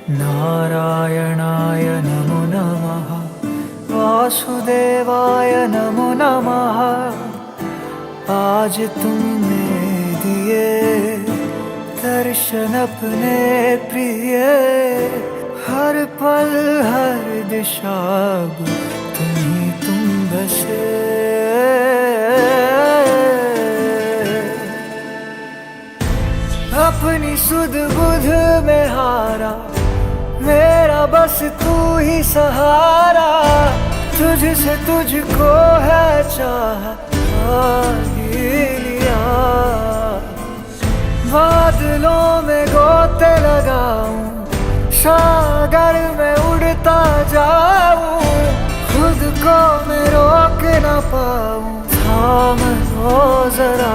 नारायणाय नमो नमः, वासुदेवाय नमो नमः। आज तुमने दिए दर्शन अपने प्रिय, हर पल हर दिशा तुम ही तुम बसे। अपनी सुध बुध में हारा, मेरा बस तू ही सहारा। तुझसे तुझको है चाह, पा ही लिया। बादलों में गोते लगाऊं, सागर में उड़ता जाऊं। खुद को मैं रोक ना पाऊं, थाम लो जरा।